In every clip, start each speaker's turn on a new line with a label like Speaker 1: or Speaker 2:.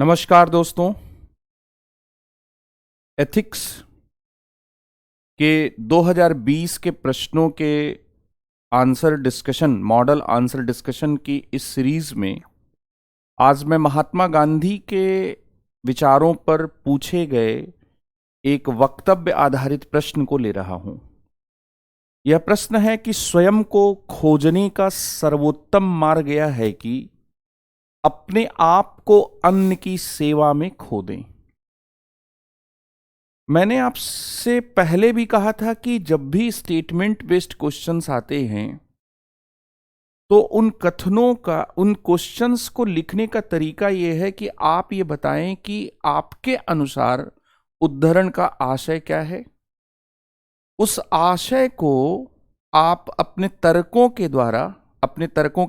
Speaker 1: नमस्कार दोस्तों। एथिक्स के 2020 के प्रश्नों के answer discussion, model answer discussion की इस सीरीज में आज मैं महात्मा गांधी के विचारों पर पूछे गए एक वक्तव्य आधारित प्रश्न को ले रहा हूं। यह प्रश्न है कि स्वयं को खोजने का सर्वोत्तम मार्ग यह है कि अपने आप को अन्य की सेवा में खो दें। मैंने आपसे पहले भी कहा था कि जब भी स्टेटमेंट बेस्ड क्वेश्चंस आते हैं तो उन कथनों का, उन क्वेश्चंस को लिखने का तरीका यह है कि आप ये बताएं कि आपके अनुसार उद्धरण का आशय क्या है। उस आशय को आप अपने तर्कों के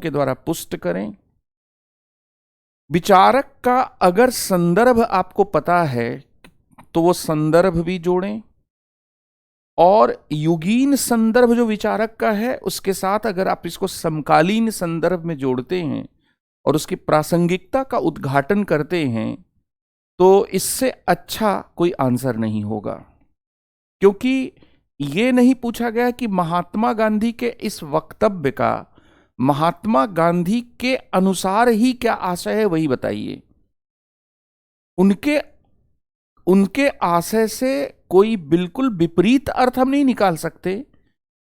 Speaker 1: द्वारा पुष्ट करें। विचारक का अगर संदर्भ आपको पता है तो वो संदर्भ भी जोड़ें, और युगीन संदर्भ जो विचारक का है उसके साथ अगर आप इसको समकालीन संदर्भ में जोड़ते हैं और उसकी प्रासंगिकता का उद्घाटन करते हैं तो इससे अच्छा कोई आंसर नहीं होगा। क्योंकि ये नहीं पूछा गया कि महात्मा गांधी के इस वक्तव्य का महात्मा गांधी के अनुसार ही क्या आशय है, वही बताइए। उनके आशय से कोई बिल्कुल विपरीत अर्थ हम नहीं निकाल सकते,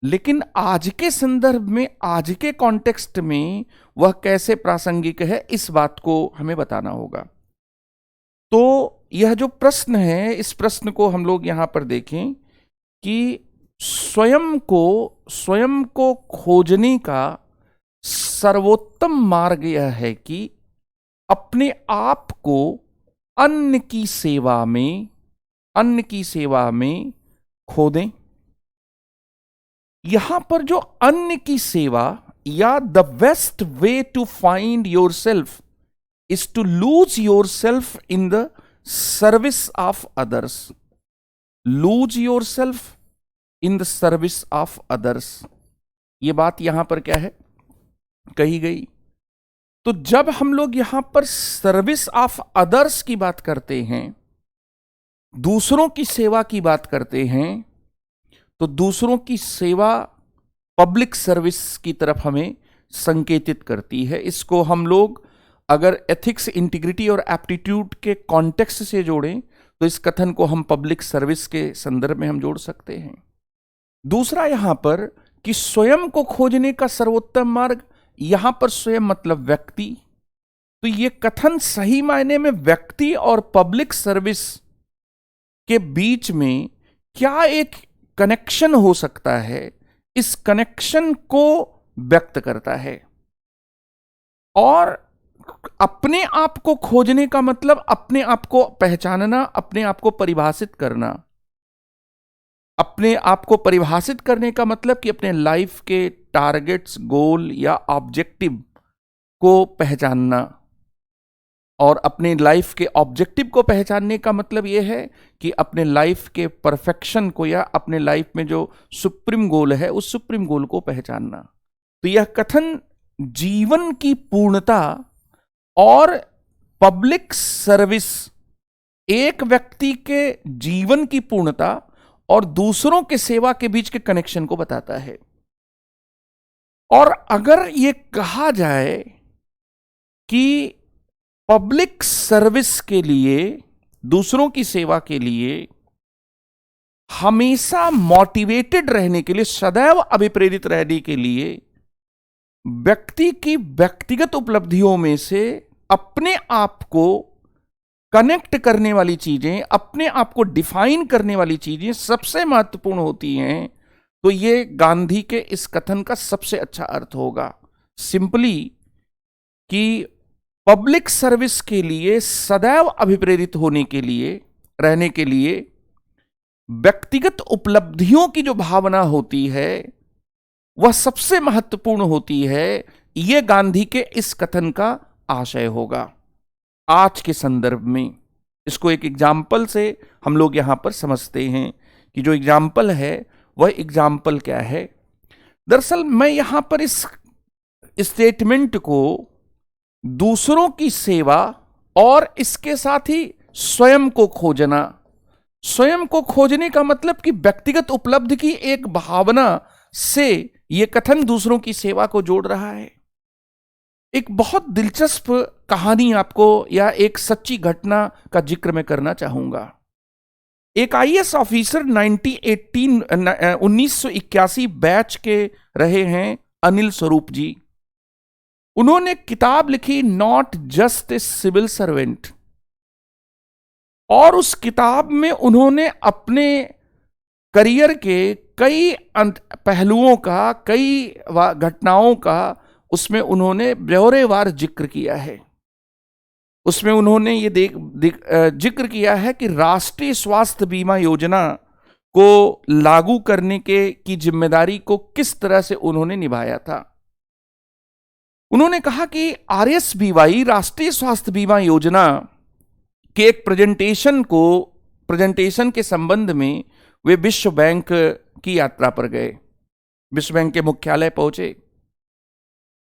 Speaker 1: लेकिन आज के संदर्भ में, आज के कॉन्टेक्स्ट में वह कैसे प्रासंगिक है, इस बात को हमें बताना होगा। तो यह जो प्रश्न है, इस प्रश्न को हम लोग यहां पर देखें कि स्वयं को खोजने का सर्वोत्तम मार्ग यह है कि अपने आप को अन्य की सेवा में खो दें। यहां पर जो अन्य की सेवा या the best way to find yourself is to lose yourself in the service of others. Lose yourself in the service of others, ये बात यहां पर क्या है कही गई। तो जब हम लोग यहां पर सर्विस ऑफ अदर्स की बात करते हैं, दूसरों की सेवा की बात करते हैं, तो दूसरों की सेवा पब्लिक सर्विस की तरफ हमें संकेतित करती है। इसको हम लोग अगर एथिक्स, इंटीग्रिटी और एप्टीट्यूड के कॉन्टेक्स्ट से जोड़ें तो इस कथन को हम पब्लिक सर्विस के संदर्भ में हम जोड़ सकते हैं। दूसरा यहां पर कि स्वयं को खोजने का सर्वोत्तम मार्ग, यहां पर स्वयं मतलब व्यक्ति। तो यह कथन सही मायने में व्यक्ति और पब्लिक सर्विस के बीच में क्या एक कनेक्शन हो सकता है, इस कनेक्शन को व्यक्त करता है। और अपने आप को खोजने का मतलब अपने आप को पहचानना, अपने आप को परिभाषित करना। अपने आप को परिभाषित करने का मतलब कि अपने लाइफ के टारगेट्स, गोल या ऑब्जेक्टिव को पहचानना। और अपने लाइफ के ऑब्जेक्टिव को पहचानने का मतलब यह है कि अपने लाइफ के परफेक्शन को या अपने लाइफ में जो सुप्रीम गोल है उस सुप्रीम गोल को पहचानना। तो यह कथन जीवन की पूर्णता और पब्लिक सर्विस, एक व्यक्ति के जीवन की पूर्णता और दूसरों के सेवा के बीच के कनेक्शन को बताता है। और अगर यह कहा जाए कि पब्लिक सर्विस के लिए, दूसरों की सेवा के लिए हमेशा मोटिवेटेड रहने के लिए, सदैव अभिप्रेरित रहने के लिए व्यक्ति की व्यक्तिगत उपलब्धियों में से अपने आप को कनेक्ट करने वाली चीजें, अपने आप को डिफाइन करने वाली चीजें सबसे महत्वपूर्ण होती हैं, तो ये गांधी के इस कथन का सबसे अच्छा अर्थ होगा। सिंपली कि पब्लिक सर्विस के लिए सदैव अभिप्रेरित होने के लिए, रहने के लिए व्यक्तिगत उपलब्धियों की जो भावना होती है वह सबसे महत्वपूर्ण होती है। यह गांधी के इस कथन का आशय होगा। आज के संदर्भ में इसको एक एग्जाम्पल से हम लोग यहां पर समझते हैं कि जो एग्जाम्पल है वह एग्जाम्पल क्या है। दरअसल मैं यहां पर इस स्टेटमेंट को दूसरों की सेवा और इसके साथ ही स्वयं को खोजना। स्वयं को खोजने का मतलब कि व्यक्तिगत उपलब्धि की एक भावना से यह कथन दूसरों की सेवा को जोड़ रहा है। एक बहुत दिलचस्प कहानी आपको या एक सच्ची घटना का जिक्र मैं करना चाहूंगा। एक आईएएस ऑफिसर 1981 बैच के रहे हैं अनिल स्वरूप जी। उन्होंने किताब लिखी not just a civil servant, और उस किताब में उन्होंने अपने करियर के कई पहलुओं का, कई घटनाओं का उसमें उन्होंने ब्यौरेवार जिक्र किया है। उसमें उन्होंने ये जिक्र किया है कि राष्ट्रीय स्वास्थ्य बीमा योजना को लागू करने की जिम्मेदारी को किस तरह से उन्होंने निभाया था। उन्होंने कहा कि आरएसबीवाई, राष्ट्रीय स्वास्थ्य बीमा योजना के एक प्रेजेंटेशन के संबंध में वे विश्व बैंक की यात्रा पर गए, विश्व बैंक के मुख्यालय पहुंचे,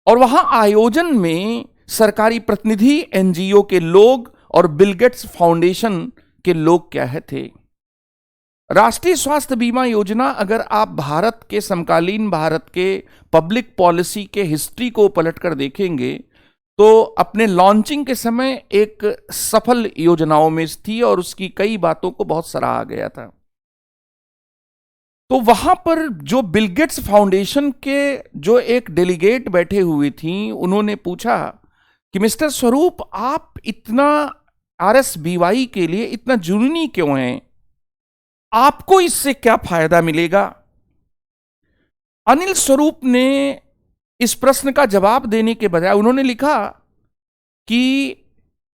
Speaker 1: और वहां आयोजन में सरकारी प्रतिनिधि, एनजीओ के लोग और बिल गेट्स फाउंडेशन के लोग क्या है थे। राष्ट्रीय स्वास्थ्य बीमा योजना, अगर आप भारत के समकालीन भारत के पब्लिक पॉलिसी के हिस्ट्री को पलटकर देखेंगे तो अपने लॉन्चिंग के समय एक सफल योजनाओं में थी और उसकी कई बातों को बहुत सराहा गया था। तो वहां पर जो बिल गेट्स फाउंडेशन के जो एक डेलीगेट बैठे हुई थी, उन्होंने पूछा कि मिस्टर स्वरूप, आप इतना आरएसबीवाई के लिए इतना जुनूनी क्यों हैं? आपको इससे क्या फायदा मिलेगा? अनिल स्वरूप ने इस प्रश्न का जवाब देने के बजाय उन्होंने लिखा कि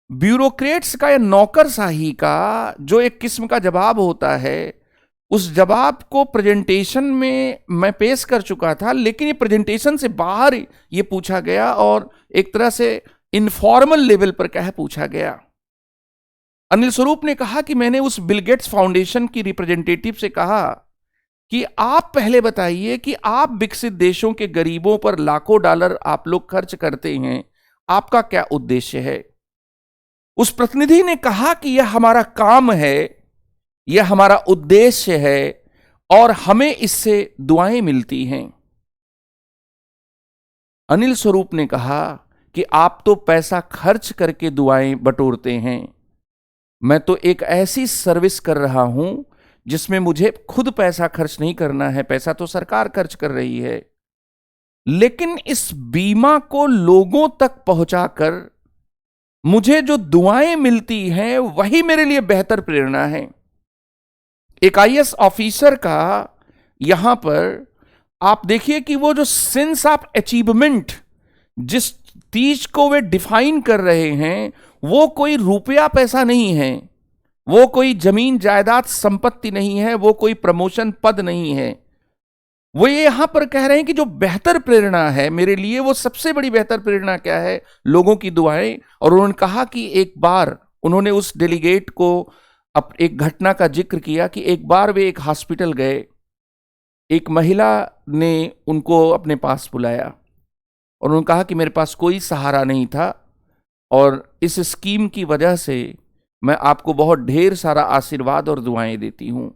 Speaker 1: ब्यूरोक्रेट्स का या नौकरशाही का जो एक किस्म का जवाब होता है, उस जवाब को प्रेजेंटेशन में मैं पेश कर चुका था, लेकिन ये प्रेजेंटेशन से बाहर ये पूछा गया और एक तरह से इनफॉर्मल लेवल पर क्या है पूछा गया। अनिल स्वरूप ने कहा कि मैंने उस बिल गेट्स फाउंडेशन की रिप्रेजेंटेटिव से कहा कि आप पहले बताइए कि आप विकसित देशों के गरीबों पर लाखों डॉलर आप लोग खर्च करते हैं, आपका क्या उद्देश्य है? उस प्रतिनिधि ने कहा कि यह हमारा काम है, यह हमारा उद्देश्य है और हमें इससे दुआएं मिलती हैं। अनिल स्वरूप ने कहा कि आप तो पैसा खर्च करके दुआएं बटोरते हैं, मैं तो एक ऐसी सर्विस कर रहा हूं जिसमें मुझे खुद पैसा खर्च नहीं करना है, पैसा तो सरकार खर्च कर रही है, लेकिन इस बीमा को लोगों तक पहुंचाकर मुझे जो दुआएं मिलती हैं वही मेरे लिए बेहतर प्रेरणा है। एक आईएएस ऑफिसर का यहां पर आप देखिए कि वो जो सेंस ऑफ अचीवमेंट जिस चीज को वे डिफाइन कर रहे हैं, वो कोई रुपया पैसा नहीं है, वो कोई जमीन जायदाद संपत्ति नहीं है, वो कोई प्रमोशन पद नहीं है। वो ये यहां पर कह रहे हैं कि जो बेहतर प्रेरणा है मेरे लिए, वो सबसे बड़ी बेहतर प्रेरणा क्या है? लोगों की दुआएं। और उन्होंने कहा कि एक बार उन्होंने उस डेलीगेट को एक घटना का जिक्र किया कि एक बार वे एक हॉस्पिटल गए, एक महिला ने उनको अपने पास बुलाया और उन्होंने कहा कि मेरे पास कोई सहारा नहीं था और इस स्कीम की वजह से मैं आपको बहुत ढेर सारा आशीर्वाद और दुआएं देती हूं।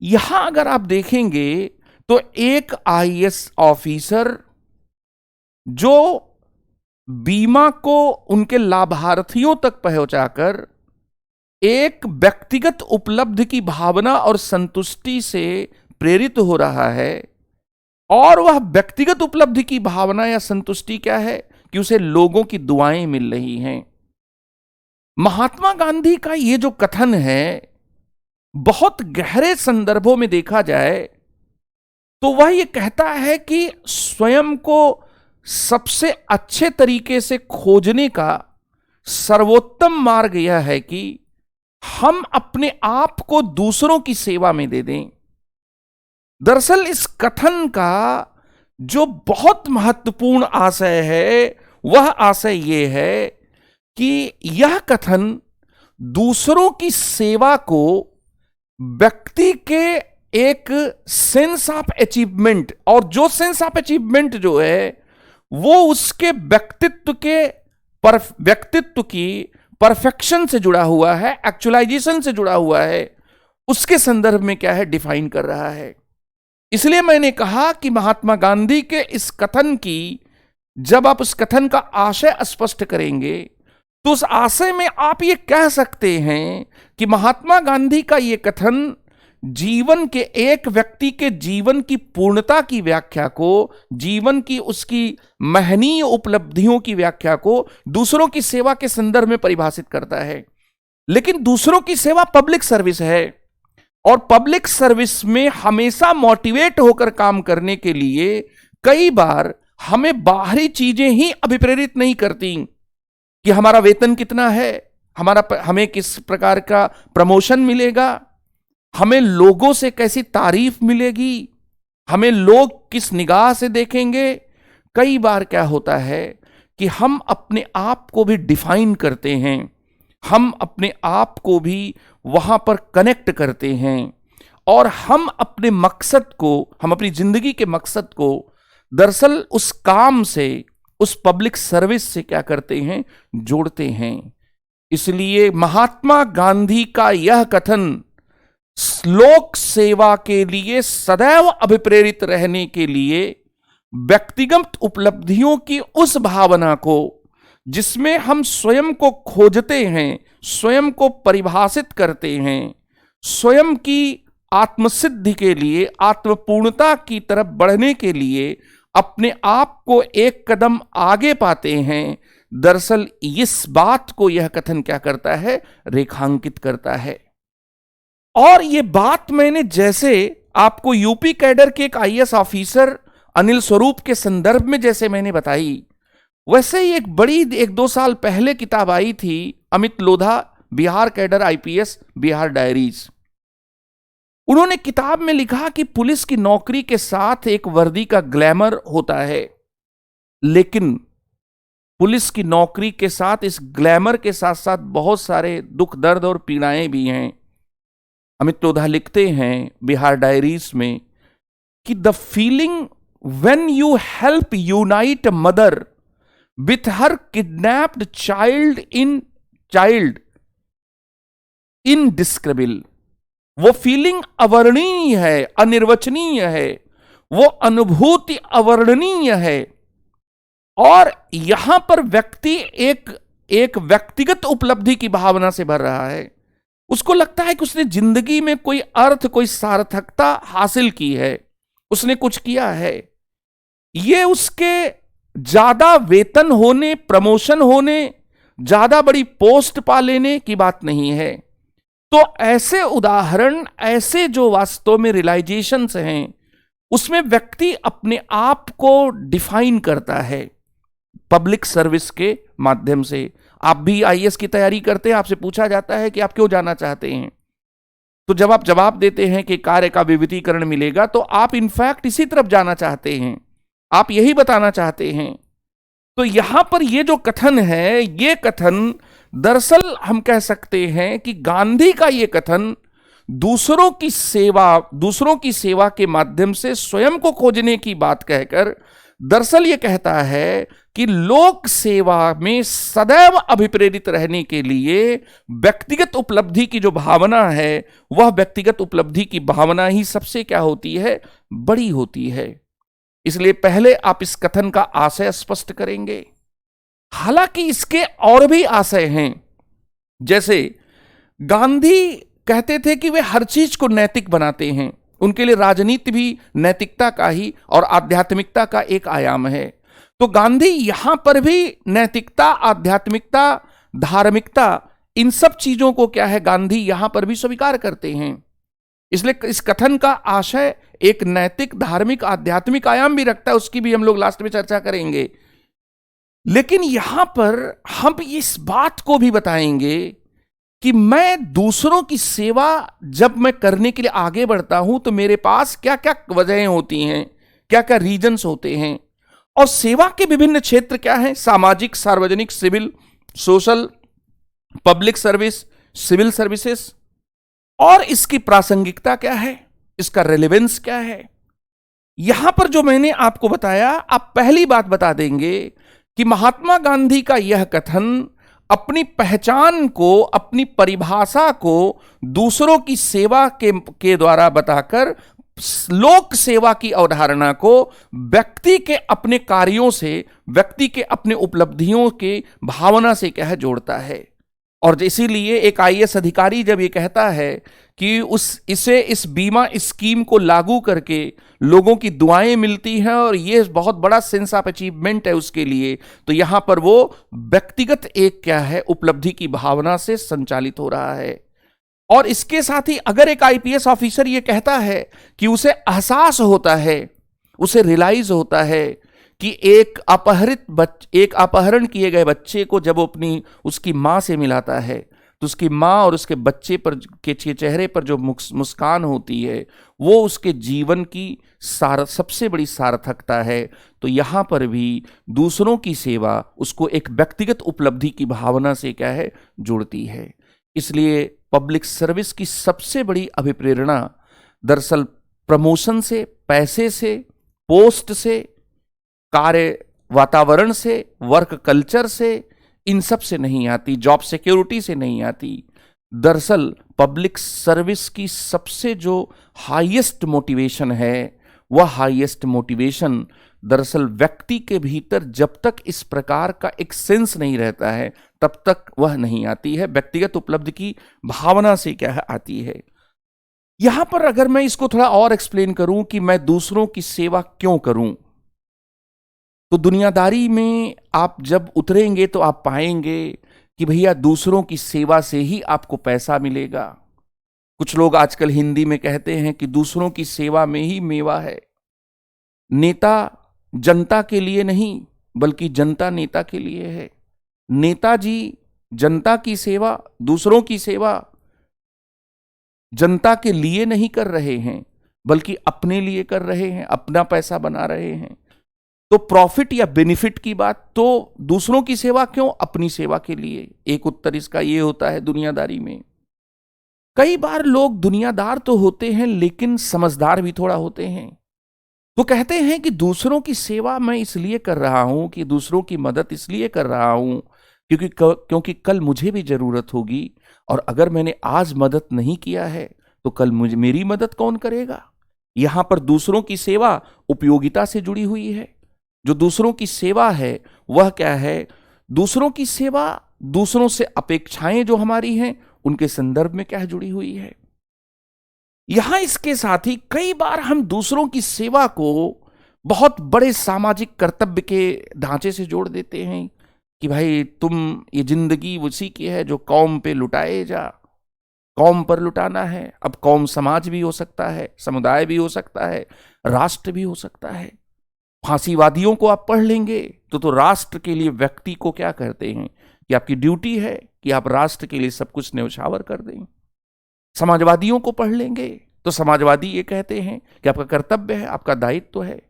Speaker 1: यहां अगर आप देखेंगे तो एक आईएएस ऑफिसर जो बीमा को उनके लाभार्थियों तक पहुंचाकर एक व्यक्तिगत उपलब्धि की भावना और संतुष्टि से प्रेरित हो रहा है, और वह व्यक्तिगत उपलब्धि की भावना या संतुष्टि क्या है कि उसे लोगों की दुआएं मिल रही हैं। महात्मा गांधी का यह जो कथन है, बहुत गहरे संदर्भों में देखा जाए तो वह यह कहता है कि स्वयं को सबसे अच्छे तरीके से खोजने का सर्वोत्तम मार्ग यह है कि हम अपने आप को दूसरों की सेवा में दे दें। दरअसल इस कथन का जो बहुत महत्वपूर्ण आशय है, वह आशय यह है कि यह कथन दूसरों की सेवा को व्यक्ति के एक सेंस ऑफ अचीवमेंट, और जो सेंस ऑफ अचीवमेंट जो है वो उसके व्यक्तित्व के व्यक्तित्व की परफेक्शन से जुड़ा हुआ है, एक्चुअलाइजेशन से जुड़ा हुआ है, उसके संदर्भ में क्या है, डिफाइन कर रहा है। इसलिए मैंने कहा कि महात्मा गांधी के इस कथन की, जब आप उस कथन का आशय स्पष्ट करेंगे तो उस आशय में आप ये कह सकते हैं कि महात्मा गांधी का ये कथन जीवन के, एक व्यक्ति के जीवन की पूर्णता की व्याख्या को, जीवन की उसकी महनीय उपलब्धियों की व्याख्या को दूसरों की सेवा के संदर्भ में परिभाषित करता है। लेकिन दूसरों की सेवा पब्लिक सर्विस है, और पब्लिक सर्विस में हमेशा मोटिवेट होकर काम करने के लिए कई बार हमें बाहरी चीजें ही अभिप्रेरित नहीं करती कि हमारा वेतन कितना है, हमें किस प्रकार का प्रमोशन मिलेगा, हमें लोगों से कैसी तारीफ मिलेगी, हमें लोग किस निगाह से देखेंगे। कई बार क्या होता है कि हम अपने आप को भी डिफाइन करते हैं, हम अपने आप को भी वहां पर कनेक्ट करते हैं, और हम अपने मकसद को, हम अपनी जिंदगी के मकसद को दरअसल उस काम से, उस पब्लिक सर्विस से क्या करते हैं, जोड़ते हैं। इसलिए महात्मा गांधी का यह कथन लोक सेवा के लिए सदैव अभिप्रेरित रहने के लिए व्यक्तिगत उपलब्धियों की उस भावना को, जिसमें हम स्वयं को खोजते हैं, स्वयं को परिभाषित करते हैं, स्वयं की आत्मसिद्धि के लिए, आत्मपूर्णता की तरफ बढ़ने के लिए अपने आप को एक कदम आगे पाते हैं, दरअसल इस बात को यह कथन क्या करता है, रेखांकित करता है। और यह बात मैंने जैसे आपको यूपी कैडर के एक आईएएस ऑफिसर अनिल स्वरूप के संदर्भ में जैसे मैंने बताई, वैसे ही एक बड़ी 1-2 साल पहले किताब आई थी, Amit Lodha, Bihar cadre IPS Bihar diaries. उन्होंने किताब में लिखा कि पुलिस की नौकरी के साथ एक वर्दी का ग्लैमर होता है, लेकिन पुलिस की नौकरी के साथ, इस ग्लैमर के साथ साथ बहुत सारे दुख, दर्द और पीड़ाएं भी हैं। अमित लोधा लिखते हैं बिहार डायरीज में कि the feeling when you help unite mother with her kidnapped child indescribable, वो फीलिंग अवर्णनीय है, अनिर्वचनीय है, वो अनुभूति अवर्णनीय है। और यहां पर व्यक्ति एक व्यक्तिगत उपलब्धि की भावना से भर रहा है, उसको लगता है कि उसने जिंदगी में कोई अर्थ, कोई सार्थकता हासिल की है, उसने कुछ किया है। ये उसके ज्यादा वेतन होने, प्रमोशन होने, ज्यादा बड़ी पोस्ट पा लेने की बात नहीं है। तो ऐसे उदाहरण, ऐसे जो वास्तव में रियलाइजेशंस हैं, उसमें व्यक्ति अपने आप को डिफाइन करता है पब्लिक सर्विस के माध्यम से। आप भी आईएएस की तैयारी करते हैं, आपसे पूछा जाता है कि आप क्यों जाना चाहते हैं, तो जब आप जवाब देते हैं कि कार्य का विविधीकरण मिलेगा, तो आप इनफैक्ट इसी तरफ जाना चाहते हैं, आप यही बताना चाहते हैं। तो यहां पर ये जो कथन है, ये कथन दरअसल हम कह सकते हैं कि गांधी का ये कथन दूसरों की सेवा के माध्यम से स्वयं को खोजने की बात कहकर दरअसल ये कहता है कि लोक सेवा में सदैव अभिप्रेरित रहने के लिए व्यक्तिगत उपलब्धि की जो भावना है, वह व्यक्तिगत उपलब्धि की भावना ही सबसे क्या होती है, बड़ी होती है। इसलिए पहले आप इस कथन का आशय स्पष्ट करेंगे। हालांकि इसके और भी आशय हैं, जैसे गांधी कहते थे कि वे हर चीज को नैतिक बनाते हैं, उनके लिए राजनीति भी नैतिकता का ही और आध्यात्मिकता का एक आयाम है। तो गांधी यहां पर भी नैतिकता, आध्यात्मिकता, धार्मिकता, इन सब चीजों को क्या है, गांधी यहां पर भी स्वीकार करते हैं। इसलिए इस कथन का आशय एक नैतिक, धार्मिक, आध्यात्मिक आयाम भी रखता है, उसकी भी हम लोग लास्ट में चर्चा करेंगे। लेकिन यहां पर हम इस बात को भी बताएंगे कि मैं दूसरों की सेवा जब मैं करने के लिए आगे बढ़ता हूं, तो मेरे पास क्या क्या वजहें होती हैं, क्या क्या रीजंस होते हैं, और सेवा के विभिन्न क्षेत्र क्या हैं, सामाजिक, सार्वजनिक, civil, social, public service, civil services, और इसकी प्रासंगिकता क्या है, इसका रेलेवेंस क्या है। यहां पर जो मैंने आपको बताया, आप पहली बात बता देंगे कि महात्मा गांधी का यह कथन अपनी पहचान को, अपनी परिभाषा को दूसरों की सेवा के द्वारा बताकर लोक सेवा की अवधारणा को व्यक्ति के अपने कार्यों से, व्यक्ति के अपने उपलब्धियों के भावना से क्या जोड़ता है। और इसीलिए एक आईएएस अधिकारी जब ये कहता है कि इस बीमा स्कीम को लागू करके लोगों की दुआएं मिलती हैं और ये बहुत बड़ा सेंस ऑफ अचीवमेंट है उसके लिए, तो यहां पर वो व्यक्तिगत एक क्या है, उपलब्धि की भावना से संचालित हो रहा है। और इसके साथ ही अगर एक आईपीएस ऑफिसर ये कहता है कि उसे एहसास होता है, उसे रियलाइज होता है कि एक अपहरण किए गए बच्चे को जब वो उसकी मां से मिलाता है, तो उसकी मां और उसके बच्चे पर के चेहरे पर जो मुस्कान होती है वो उसके जीवन की सबसे बड़ी सार्थकता है। तो यहां पर भी दूसरों की सेवा उसको एक व्यक्तिगत उपलब्धि की भावना से क्या है, जोड़ती है। इसलिए पब्लिक सर्विस की सबसे बड़ी अभिप्रेरणा दरअसल प्रमोशन से, पैसे से, पोस्ट से, कार्य वातावरण से, वर्क कल्चर से, इन सब से नहीं आती, जॉब सिक्योरिटी से नहीं आती। दरअसल पब्लिक सर्विस की सबसे जो हाईएस्ट मोटिवेशन है, वह हाईएस्ट मोटिवेशन दरअसल व्यक्ति के भीतर जब तक इस प्रकार का एक सेंस नहीं रहता है तब तक वह नहीं आती है, व्यक्तिगत उपलब्धि की भावना से क्या है, आती है। यहां पर अगर मैं इसको थोड़ा और एक्सप्लेन करूं कि मैं दूसरों की सेवा क्यों करूं, तो दुनियादारी में आप जब उतरेंगे तो आप पाएंगे कि भैया दूसरों की सेवा से ही आपको पैसा मिलेगा। कुछ लोग आजकल हिंदी में कहते हैं कि दूसरों की सेवा में ही मेवा है। नेता जनता के लिए नहीं बल्कि जनता नेता के लिए है। नेताजी जनता की सेवा, दूसरों की सेवा जनता के लिए नहीं कर रहे हैं बल्कि अपने लिए कर रहे हैं, अपना पैसा बना रहे हैं। तो प्रॉफिट या बेनिफिट की बात, तो दूसरों की सेवा क्यों, अपनी सेवा के लिए। एक उत्तर इसका ये होता है दुनियादारी में। कई बार लोग दुनियादार तो होते हैं लेकिन समझदार भी थोड़ा होते हैं। तो कहते हैं कि दूसरों की सेवा मैं इसलिए कर रहा हूं, कि दूसरों की मदद इसलिए कर रहा हूं क्योंकि कल मुझे भी जरूरत होगी, और अगर मैंने आज मदद नहीं किया है तो कल मेरी मदद कौन करेगा। यहां पर दूसरों की सेवा उपयोगिता से जुड़ी हुई है। जो दूसरों की सेवा है वह क्या है, दूसरों की सेवा दूसरों से अपेक्षाएं जो हमारी हैं उनके संदर्भ में क्या जुड़ी हुई है। यहां इसके साथ ही कई बार हम दूसरों की सेवा को बहुत बड़े सामाजिक कर्तव्य के ढांचे से जोड़ देते हैं कि भाई तुम, ये जिंदगी उसी की है जो कौम पे लुटाए जा, कौम पर लुटाना है। अब कौम समाज भी हो सकता है, समुदाय भी हो सकता है, राष्ट्र भी हो सकता है। फांसीवादियों को आप पढ़ लेंगे तो राष्ट्र के लिए व्यक्ति को क्या करते हैं कि आपकी ड्यूटी है कि आप राष्ट्र के लिए सब कुछ न्यौछावर कर दें। समाजवादियों को पढ़ लेंगे तो समाजवादी ये कहते हैं कि आपका कर्तव्य है, आपका दायित्व है।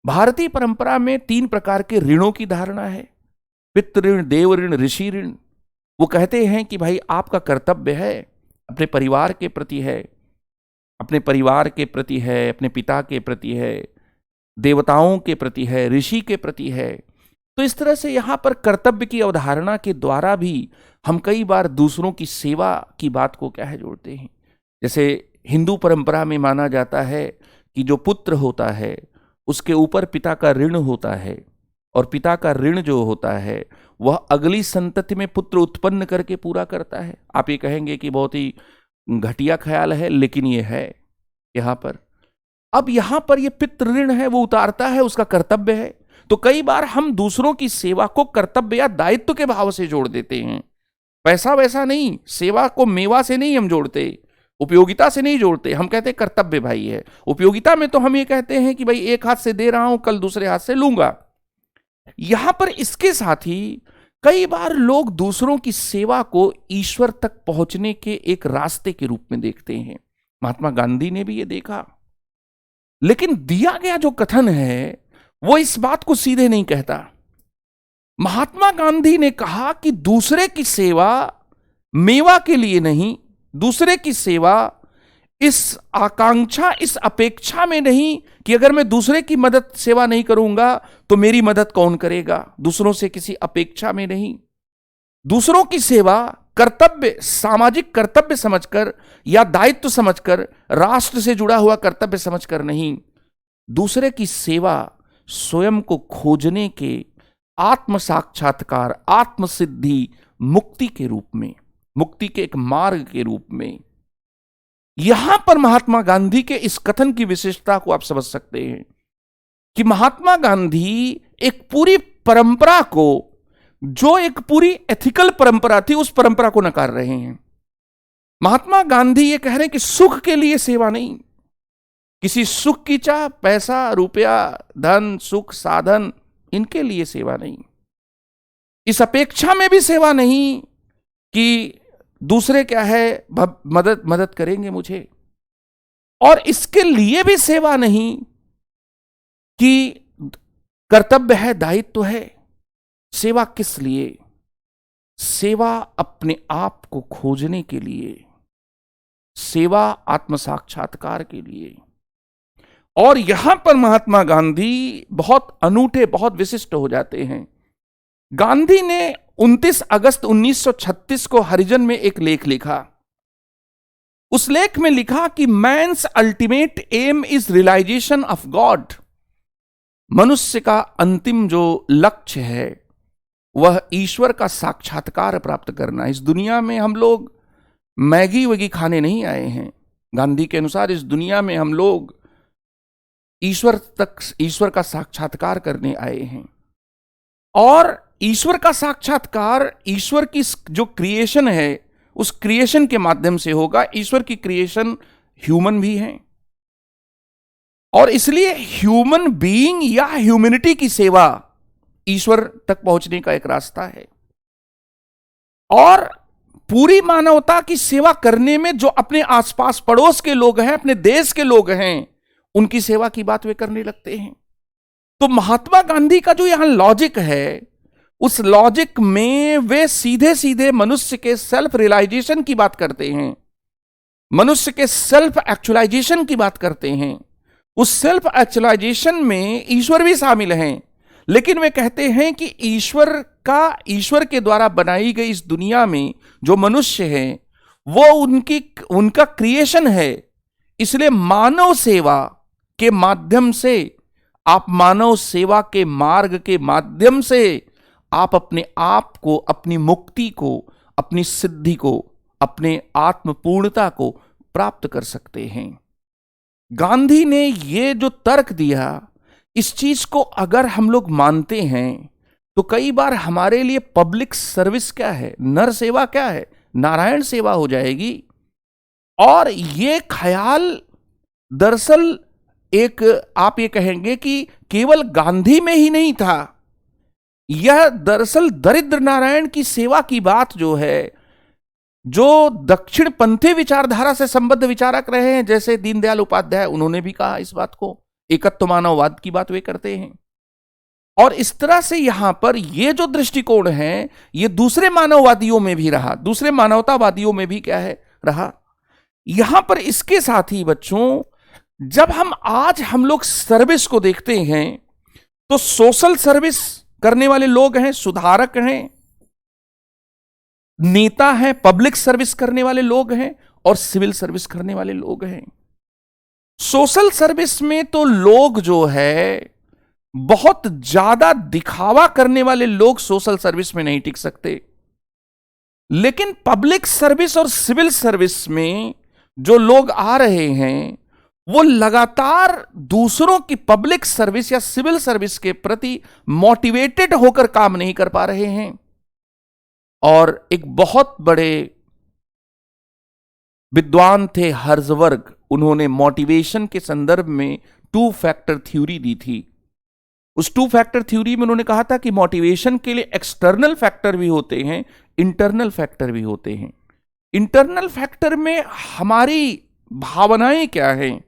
Speaker 1: भारतीय परंपरा में 3 प्रकार के ऋणों की धारणा है, पितृ ऋण, देव ऋण, ऋषि ऋण। वो कहते हैं कि भाई आपका कर्तव्य है, अपने परिवार के प्रति है, अपने परिवार के प्रति है, अपने पिता के प्रति है, देवताओं के प्रति है, ऋषि के प्रति है। तो इस तरह से यहां पर कर्तव्य की अवधारणा के द्वारा भी हम कई बार दूसरों की सेवा की बात को क्या है जोड़ते हैं। जैसे हिंदू परंपरा में माना जाता है कि जो पुत्र होता है उसके ऊपर पिता का ऋण होता है, और पिता का ऋण जो होता है वह अगली संतति में पुत्र उत्पन्न करके पूरा करता है। आप ये कहेंगे कि बहुत ही घटिया ख्याल है, लेकिन ये है यहां पर। अब यहां पर ये पितृ ऋण है वो उतारता है, उसका कर्तव्य है। तो कई बार हम दूसरों की सेवा को कर्तव्य या दायित्व के भाव से जोड़ देते हैं, पैसा वैसा नहीं। सेवा को मेवा से नहीं हम जोड़ते, उपयोगिता से नहीं जोड़ते। हम कहते हैं कर्तव्य भाई है। उपयोगिता में तो हम ये कहते हैं कि भाई एक हाथ से दे रहा हूं, कल दूसरे हाथ से लूंगा। यहां पर इसके साथ ही कई बार लोग दूसरों की सेवा को ईश्वर तक पहुंचने के एक रास्ते के रूप में देखते हैं। महात्मा गांधी ने भी ये देखा, लेकिन दिया गया जो कथन है वो इस बात को सीधे नहीं कहता। महात्मा गांधी ने कहा कि दूसरे की सेवा मेवा के लिए नहीं, दूसरे की सेवा इस आकांक्षा, इस अपेक्षा में नहीं कि अगर मैं दूसरे की मदद सेवा नहीं करूंगा तो मेरी मदद कौन करेगा, दूसरों से किसी अपेक्षा में नहीं। दूसरों की सेवा कर्तव्य, सामाजिक कर्तव्य समझकर या दायित्व समझकर, राष्ट्र से जुड़ा हुआ कर्तव्य समझकर नहीं, दूसरे की सेवा स्वयं को खोजने के, आत्म साक्षात्कार, आत्म सिद्धि, मुक्ति के रूप में, मुक्ति के एक मार्ग के रूप में। यहां पर महात्मा गांधी के इस कथन की विशेषता को आप समझ सकते हैं कि महात्मा गांधी एक पूरी परंपरा को, जो एक पूरी एथिकल परंपरा थी, उस परंपरा को नकार रहे हैं। महात्मा गांधी ये कह रहे हैं कि सुख के लिए सेवा नहीं, किसी सुख की चाह, पैसा, रुपया, धन, सुख, साधन, इनके लिए सेवा नहीं, इस अपेक्षा में भी सेवा नहीं कि दूसरे क्या है मदद करेंगे मुझे, और इसके लिए भी सेवा नहीं कि कर्तव्य है, दायित्व है। सेवा किस लिए? सेवा अपने आप को खोजने के लिए, सेवा आत्म साक्षात्कार के लिए। और यहां पर महात्मा गांधी बहुत अनूठे, बहुत विशिष्ट हो जाते हैं। गांधी ने 29 अगस्त 1936 को हरिजन में एक लेख लिखा। उस लेख में लिखा कि man's ultimate aim is realisation of God. मनुष्य का अंतिम जो लक्ष्य है वह ईश्वर का साक्षात्कार प्राप्त करना। इस दुनिया में हम लोग मैगी वैगी खाने नहीं आए हैं। गांधी के अनुसार इस दुनिया में हम लोग ईश्वर का साक्षात्कार करने आए हैं। और ईश्वर का साक्षात्कार ईश्वर की जो क्रिएशन है उस क्रिएशन के माध्यम से होगा। ईश्वर की क्रिएशन ह्यूमन भी है, और इसलिए ह्यूमन बीइंग या ह्यूमैनिटी की सेवा ईश्वर तक पहुंचने का एक रास्ता है। और पूरी मानवता की सेवा करने में जो अपने आसपास पड़ोस के लोग हैं, अपने देश के लोग हैं, उनकी सेवा की बात वे करने लगते हैं। तो महात्मा गांधी का जो यहां लॉजिक है, उस लॉजिक में वे सीधे सीधे मनुष्य के सेल्फ रियलाइजेशन की बात करते हैं, मनुष्य के सेल्फ एक्चुअलाइजेशन की बात करते हैं। उस सेल्फ एक्चुअलाइजेशन में ईश्वर भी शामिल हैं, लेकिन वे कहते हैं कि ईश्वर के द्वारा बनाई गई इस दुनिया में जो मनुष्य है वो उनका क्रिएशन है। इसलिए मानव सेवा के माध्यम से, आप मानव सेवा के मार्ग के माध्यम से आप अपने आप को, अपनी मुक्ति को, अपनी सिद्धि को, अपने आत्मपूर्णता को प्राप्त कर सकते हैं। गांधी ने ये जो तर्क दिया, इस चीज को अगर हम लोग मानते हैं तो कई बार हमारे लिए पब्लिक सर्विस क्या है, नर सेवा क्या है, नारायण सेवा हो जाएगी। और ये ख्याल दरअसल एक, आप ये कहेंगे कि केवल गांधी में ही नहीं था, यह दरअसल दरिद्र नारायण की सेवा की बात जो है, जो दक्षिण पंथी विचारधारा से संबद्ध विचारक रहे हैं जैसे दीनदयाल उपाध्याय, उन्होंने भी कहा इस बात को, एकत्व मानववाद की बात वे करते हैं। और इस तरह से यहां पर ये जो दृष्टिकोण है ये दूसरे मानववादियों में भी रहा, दूसरे मानवतावादियों में भी क्या है रहा। यहां पर इसके साथ ही बच्चों, जब हम लोग सर्विस को देखते हैं तो सोशल सर्विस करने वाले लोग हैं, सुधारक हैं, नेता हैं, पब्लिक सर्विस करने वाले लोग हैं, और सिविल सर्विस करने वाले लोग हैं। सोशल सर्विस में तो लोग जो है बहुत ज्यादा दिखावा करने वाले लोग सोशल सर्विस में नहीं टिक सकते, लेकिन पब्लिक सर्विस और सिविल सर्विस में जो लोग आ रहे हैं वो लगातार दूसरों की पब्लिक सर्विस या सिविल सर्विस के प्रति मोटिवेटेड होकर काम नहीं कर पा रहे हैं। और एक बहुत बड़े विद्वान थे हर्जबर्ग, उन्होंने मोटिवेशन के संदर्भ में 2 फैक्टर थ्योरी दी थी। उस 2 फैक्टर थ्योरी में उन्होंने कहा था कि मोटिवेशन के लिए एक्सटर्नल फैक्टर भी होते हैं, इंटरनल फैक्टर भी होते हैं। इंटरनल फैक्टर में हमारी भावनाएं क्या हैं,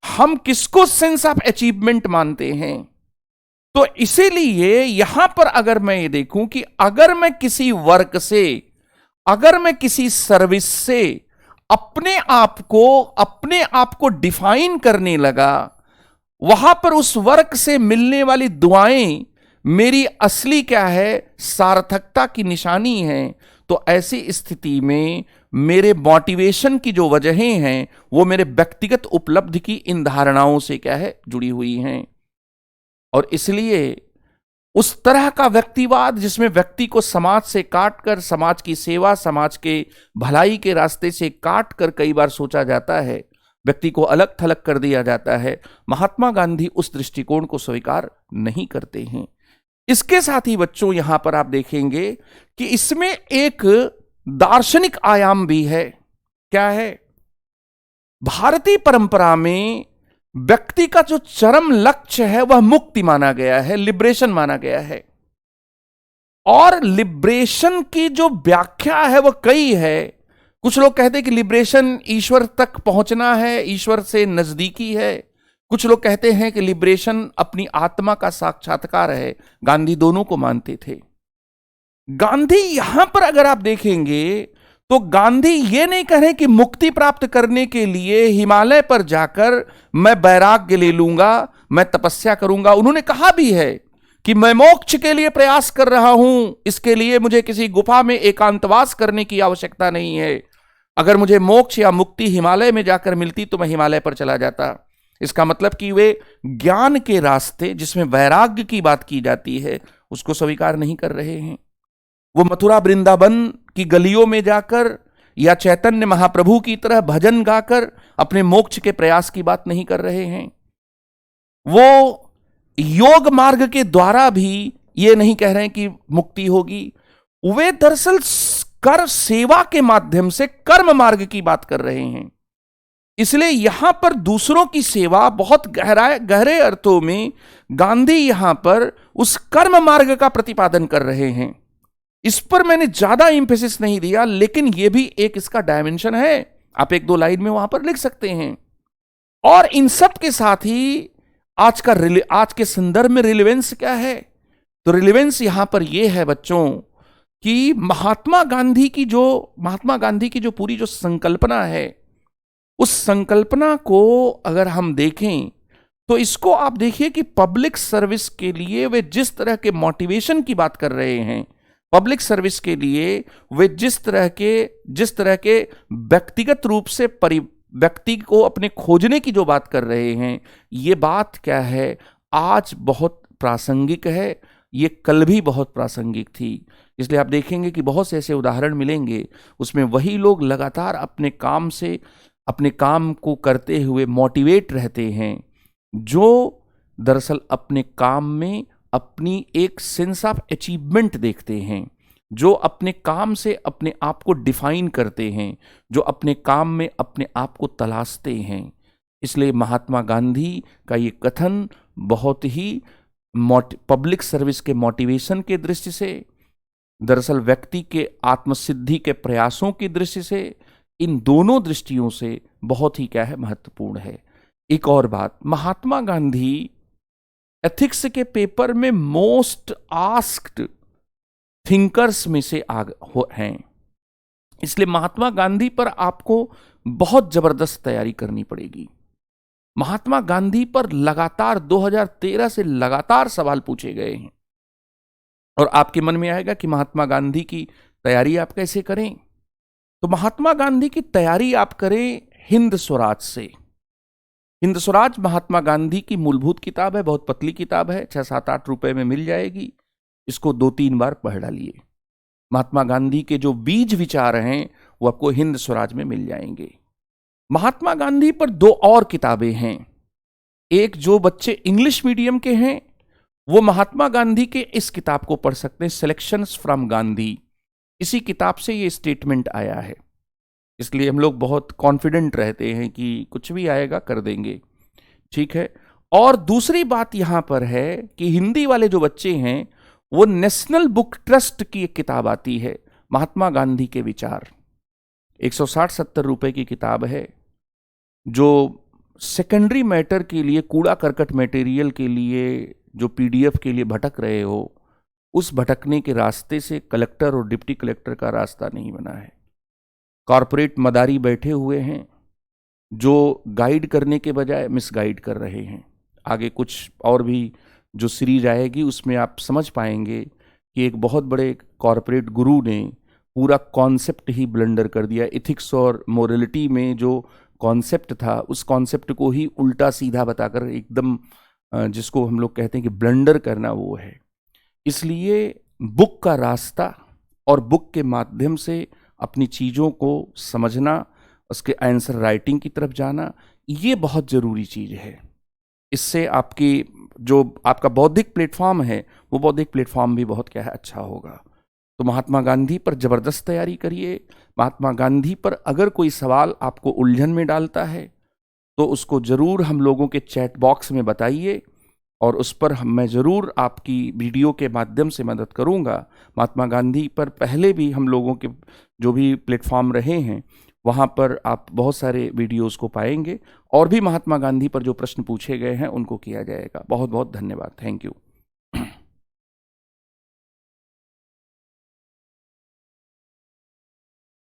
Speaker 1: हम किसको सेंस ऑफ अचीवमेंट मानते हैं। तो इसीलिए यहां पर अगर मैं ये देखूं कि अगर मैं किसी वर्क से, अगर मैं किसी सर्विस से अपने आप को डिफाइन करने लगा, वहां पर उस वर्क से मिलने वाली दुआएं मेरी असली क्या है, सार्थकता की निशानी है। तो ऐसी स्थिति में मेरे मोटिवेशन की जो वजहें हैं वो मेरे व्यक्तिगत उपलब्धि की इन धारणाओं से क्या है, जुड़ी हुई हैं। और इसलिए उस तरह का व्यक्तिवाद जिसमें व्यक्ति को समाज से काटकर, समाज की सेवा, समाज के भलाई के रास्ते से काटकर कई बार सोचा जाता है, व्यक्ति को अलग थलग कर दिया जाता है, महात्मा गांधी उस दृष्टिकोण को स्वीकार नहीं करते हैं। इसके साथ ही बच्चों यहां पर आप देखेंगे कि इसमें एक दार्शनिक आयाम भी है। क्या है? भारतीय परंपरा में व्यक्ति का जो चरम लक्ष्य है वह मुक्ति माना गया है, लिबरेशन माना गया है। और लिबरेशन की जो व्याख्या है वह कई है। कुछ लोग कहते हैं कि लिबरेशन ईश्वर तक पहुंचना है, ईश्वर से नजदीकी है। कुछ लोग कहते हैं कि लिबरेशन अपनी आत्मा का साक्षात्कार है। गांधी दोनों को मानते थे। गांधी यहां पर अगर आप देखेंगे तो गांधी ये नहीं कह रहे कि मुक्ति प्राप्त करने के लिए हिमालय पर जाकर मैं वैराग्य ले लूंगा, मैं तपस्या करूंगा। उन्होंने कहा भी है कि मैं मोक्ष के लिए प्रयास कर रहा हूं, इसके लिए मुझे किसी गुफा में एकांतवास करने की आवश्यकता नहीं है। अगर मुझे मोक्ष या मुक्ति हिमालय में जाकर मिलती तो मैं हिमालय पर चला जाता। इसका मतलब कि वे ज्ञान के रास्ते जिसमें वैराग्य की बात की जाती है उसको स्वीकार नहीं कर रहे हैं। वो मथुरा वृंदावन की गलियों में जाकर या चैतन्य महाप्रभु की तरह भजन गाकर अपने मोक्ष के प्रयास की बात नहीं कर रहे हैं। वो योग मार्ग के द्वारा भी ये नहीं कह रहे हैं कि मुक्ति होगी। वे दरअसल कर सेवा के माध्यम से कर्म मार्ग की बात कर रहे हैं। इसलिए यहां पर दूसरों की सेवा बहुत गहरे अर्थों में गांधी यहां पर उस कर्म मार्ग का प्रतिपादन कर रहे हैं। इस पर मैंने ज्यादा इंफेसिस नहीं दिया, लेकिन यह भी एक इसका डायमेंशन है। आप एक दो लाइन में वहां पर लिख सकते हैं। और इन सब के साथ ही आज के संदर्भ में रिलेवेंस क्या है? तो रिलेवेंस यहां पर यह है बच्चों कि महात्मा गांधी की जो पूरी जो संकल्पना है, उस संकल्पना को अगर हम देखें तो इसको आप देखिए कि पब्लिक सर्विस के लिए वे जिस तरह के मोटिवेशन की बात कर रहे हैं, पब्लिक सर्विस के लिए वे जिस तरह के व्यक्तिगत रूप से व्यक्ति को अपने खोजने की जो बात कर रहे हैं, ये बात क्या है, आज बहुत प्रासंगिक है। ये कल भी बहुत प्रासंगिक थी। इसलिए आप देखेंगे कि बहुत से ऐसे उदाहरण मिलेंगे, उसमें वही लोग लगातार अपने काम को करते हुए मोटिवेट रहते हैं, जो दरअसल अपने काम में अपनी एक सेंस ऑफ अचीवमेंट देखते हैं, जो अपने काम से अपने आप को डिफाइन करते हैं, जो अपने काम में अपने आप को तलाशते हैं। इसलिए महात्मा गांधी का ये कथन बहुत ही पब्लिक सर्विस के मोटिवेशन के दृष्टि से, दरअसल व्यक्ति के आत्मसिद्धि के प्रयासों की दृष्टि से, इन दोनों दृष्टियों से बहुत ही क्या है, महत्वपूर्ण है। एक और बात, महात्मा गांधी एथिक्स के पेपर में मोस्ट आस्क्ड थिंकर्स में से हैं। इसलिए महात्मा गांधी पर आपको बहुत जबरदस्त तैयारी करनी पड़ेगी। महात्मा गांधी पर लगातार 2013 से लगातार सवाल पूछे गए हैं और आपके मन में आएगा कि महात्मा गांधी की तैयारी आप कैसे करें। तो महात्मा गांधी की तैयारी आप करें हिंद स्वराज से। हिंद स्वराज महात्मा गांधी की मूलभूत किताब है, बहुत पतली किताब है, 6-7-8 रुपए में मिल जाएगी। इसको 2-3 बार पढ़ डालिए। महात्मा गांधी के जो बीज विचार हैं वो आपको हिंद स्वराज में मिल जाएंगे। महात्मा गांधी पर 2 और किताबें हैं। एक जो बच्चे इंग्लिश मीडियम के हैं वो महात्मा गांधी के इस किताब को पढ़ सकते हैं, सिलेक्शंस फ्रॉम गांधी। इसी किताब से ये स्टेटमेंट आया है, इसलिए हम लोग बहुत कॉन्फिडेंट रहते हैं कि कुछ भी आएगा कर देंगे, ठीक है। और दूसरी बात यहां पर है कि हिंदी वाले जो बच्चे हैं वो नेशनल बुक ट्रस्ट की एक किताब आती है, महात्मा गांधी के विचार। 160-70 रुपए की किताब है, जो सेकेंडरी मैटर के लिए, कूड़ा करकट मटेरियल के लिए, जो पीडीएफ के लिए भटक रहे हो, उस भटकने के रास्ते से कलेक्टर और डिप्टी कलेक्टर का रास्ता नहीं बना है। कॉरपोरेट मदारी बैठे हुए हैं जो गाइड करने के बजाय मिसगाइड कर रहे हैं। आगे कुछ और भी जो सीरीज आएगी उसमें आप समझ पाएंगे कि एक बहुत बड़े कॉरपोरेट गुरु ने पूरा कॉन्सेप्ट ही ब्लंडर कर दिया। एथिक्स और मोरलिटी में जो कॉन्सेप्ट था उस कॉन्सेप्ट को ही उल्टा सीधा बताकर एकदम जिसको हम लोग कहते हैं कि ब्लंडर करना वो है। इसलिए बुक का रास्ता और बुक के माध्यम से अपनी चीज़ों को समझना, उसके आंसर राइटिंग की तरफ जाना, ये बहुत ज़रूरी चीज़ है। इससे आपकी जो आपका बौद्धिक प्लेटफॉर्म है वो बौद्धिक प्लेटफॉर्म भी बहुत क्या है अच्छा होगा। तो महात्मा गांधी पर ज़बरदस्त तैयारी करिए। महात्मा गांधी पर अगर कोई सवाल आपको उलझन में डालता है तो उसको ज़रूर हम लोगों के चैट बॉक्स में बताइए और उस पर मैं ज़रूर आपकी वीडियो के माध्यम से मदद करूंगा। महात्मा गांधी पर पहले भी हम लोगों के जो भी प्लेटफॉर्म रहे हैं वहाँ पर आप बहुत सारे वीडियोस को पाएंगे और भी महात्मा गांधी पर जो प्रश्न पूछे गए हैं उनको किया जाएगा। बहुत बहुत धन्यवाद। Thank you.